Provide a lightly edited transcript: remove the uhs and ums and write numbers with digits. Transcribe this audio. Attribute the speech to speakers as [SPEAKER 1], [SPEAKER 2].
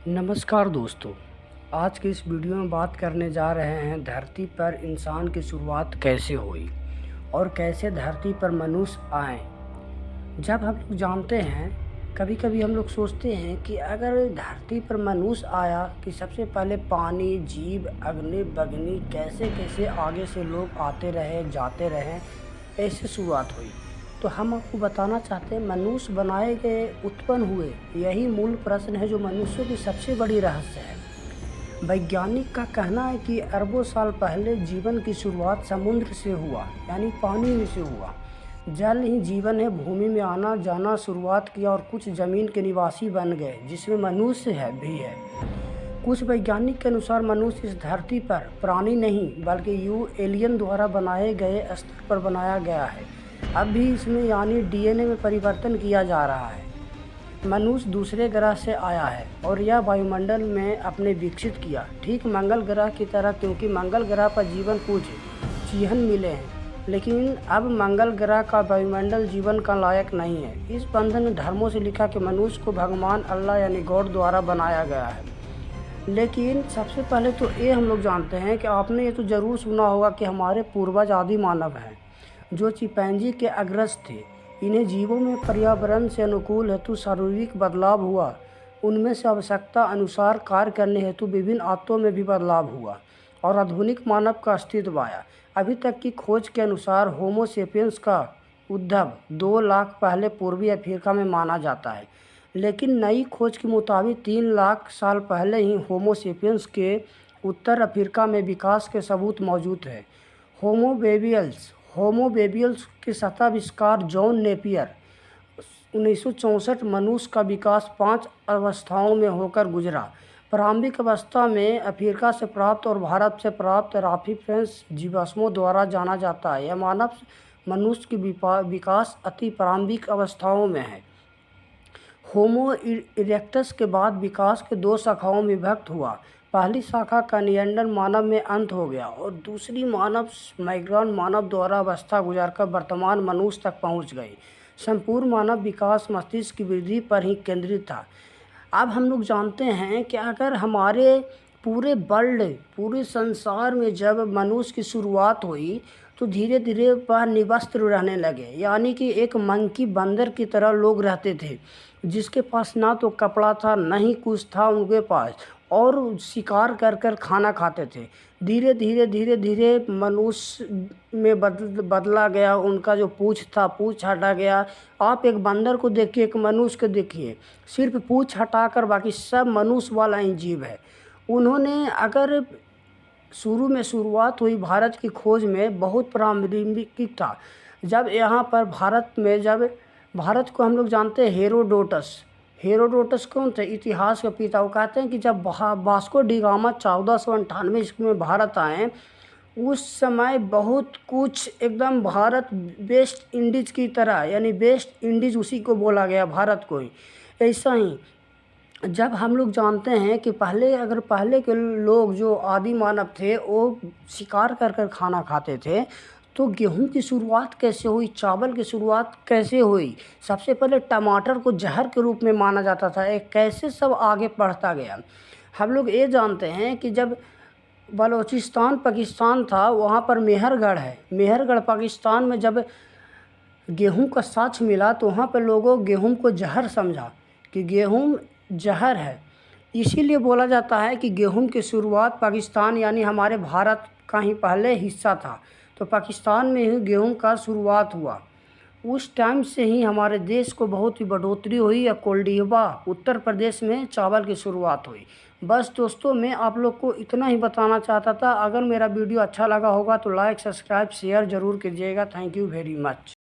[SPEAKER 1] नमस्कार दोस्तों। आज की इस वीडियो में बात करने जा रहे हैं धरती पर इंसान की शुरुआत कैसे हुई और कैसे धरती पर मनुष्य आए। जब हम लोग जानते हैं, कभी कभी हम लोग सोचते हैं कि अगर धरती पर मनुष्य आया कि सबसे पहले पानी, जीव, अग्नि, बग्नि कैसे कैसे आगे से लोग आते रहे, जाते रहे, ऐसे शुरुआत हुई। तो हम आपको बताना चाहते हैं मनुष्य बनाए गए, उत्पन्न हुए, यही मूल प्रश्न है जो मनुष्यों की सबसे बड़ी रहस्य है। वैज्ञानिक का कहना है कि अरबों साल पहले जीवन की शुरुआत समुद्र से हुआ, यानी पानी में से हुआ। जल ही जीवन है, भूमि में आना जाना शुरुआत किया और कुछ ज़मीन के निवासी बन गए, जिसमें मनुष्य है भी है। कुछ वैज्ञानिक के अनुसार मनुष्य इस धरती पर प्राणी नहीं बल्कि एलियन द्वारा बनाए गए स्तर पर बनाया गया है। अब भी इसमें यानी डीएनए में परिवर्तन किया जा रहा है। मनुष्य दूसरे ग्रह से आया है और यह वायुमंडल में अपने विकसित किया, ठीक मंगल ग्रह की तरह, क्योंकि मंगल ग्रह पर जीवन कुछ चिन्ह मिले हैं, लेकिन अब मंगल ग्रह का वायुमंडल जीवन का लायक नहीं है। इस बंधन ने धर्मों से लिखा कि मनुष्य को भगवान अल्लाह यानी गॉड द्वारा बनाया गया है। लेकिन सबसे पहले तो ये हम लोग जानते हैं कि आपने ये तो ज़रूर सुना होगा कि हमारे पूर्वज आदि मानव हैं जो चिंपैंजी के अग्रज थे। इन्हें जीवों में पर्यावरण से अनुकूल हेतु शारीरिक बदलाव हुआ। उनमें से आवश्यकता अनुसार कार्य करने हेतु विभिन्न आदतों में भी बदलाव हुआ और आधुनिक मानव का अस्तित्व आया। अभी तक की खोज के अनुसार होमो सेपियंस का उद्भव 2 लाख पहले पूर्वी अफ्रीका में माना जाता है, लेकिन नई खोज के मुताबिक 3 लाख साल पहले ही होमो सेपियंस के उत्तर अफ्रीका में विकास के सबूत मौजूद है। होमो बेबियल्स के सतह आविष्कार जॉन नेपियर 1964। मनुष्य का विकास 5 अवस्थाओं में होकर गुजरा। प्रारंभिक अवस्था में अफ्रीका से प्राप्त और भारत से प्राप्त राफिफेंस जीवाश्मों द्वारा जाना जाता है। यह मानव मनुष्य की विकास अति प्रारंभिक अवस्थाओं में है। होमो इरेक्टस के बाद विकास के 2 शाखाओं में विभक्त हुआ। पहली शाखा का नियंत्रण मानव में अंत हो गया और दूसरी मानव माइग्रान मानव द्वारा अवस्था गुजारकर वर्तमान मनुष्य तक पहुंच गई। संपूर्ण मानव विकास मस्तिष्क की वृद्धि पर ही केंद्रित था। अब हम लोग जानते हैं कि अगर हमारे पूरे संसार में जब मनुष्य की शुरुआत हुई तो धीरे धीरे वह निवस्त्र रहने लगे, यानी कि एक मंकी बंदर की तरह लोग रहते थे, जिसके पास ना तो कपड़ा था ना ही कुछ था उनके पास, और शिकार कर कर खाना खाते थे। धीरे धीरे मनुष्य में बदला गया। उनका जो पूँछ था, पूँछ हटा गया। आप एक बंदर को देखिए, एक मनुष्य को देखिए, सिर्फ पूँछ हटाकर बाकी सब मनुष्य वाला ही जीव है। उन्होंने अगर शुरू में शुरुआत हुई भारत की खोज में बहुत प्रारंभिक था। जब यहाँ पर भारत को हम लोग जानते हैं हेरोडोटस कौन थे? इतिहास के पिता। वो कहते हैं कि जब वास्को डी गामा 1498 ईस्वी में भारत आए, उस समय बहुत कुछ एकदम भारत वेस्ट इंडीज़ की तरह, यानी वेस्ट इंडीज़ उसी को बोला गया, भारत को ही। ऐसा ही जब हम लोग जानते हैं कि पहले के लोग जो आदि मानव थे वो शिकार कर कर खाना खाते थे, तो गेहूं की शुरुआत कैसे हुई, चावल की शुरुआत कैसे हुई? सबसे पहले टमाटर को जहर के रूप में माना जाता था। एक कैसे सब आगे बढ़ता गया। हम लोग ये जानते हैं कि जब बलूचिस्तान पाकिस्तान था, वहाँ पर मेहरगढ़ है, मेहरगढ़ पाकिस्तान में जब गेहूं का साक्ष्य मिला तो वहाँ पर लोगों गेहूं को जहर समझा कि गेहूं जहर है। इसीलिए बोला जाता है कि गेहूं की शुरुआत पाकिस्तान यानी हमारे भारत का ही पहले हिस्सा था, तो पाकिस्तान में ही गेहूं का शुरुआत हुआ। उस टाइम से ही हमारे देश को बहुत ही बढ़ोतरी हुई। या कोल्डिवा उत्तर प्रदेश में चावल की शुरुआत हुई। बस दोस्तों, मैं आप लोग को इतना ही बताना चाहता था। अगर मेरा वीडियो अच्छा लगा होगा तो लाइक, सब्सक्राइब, शेयर ज़रूर कीजिएगा। Thank you very much.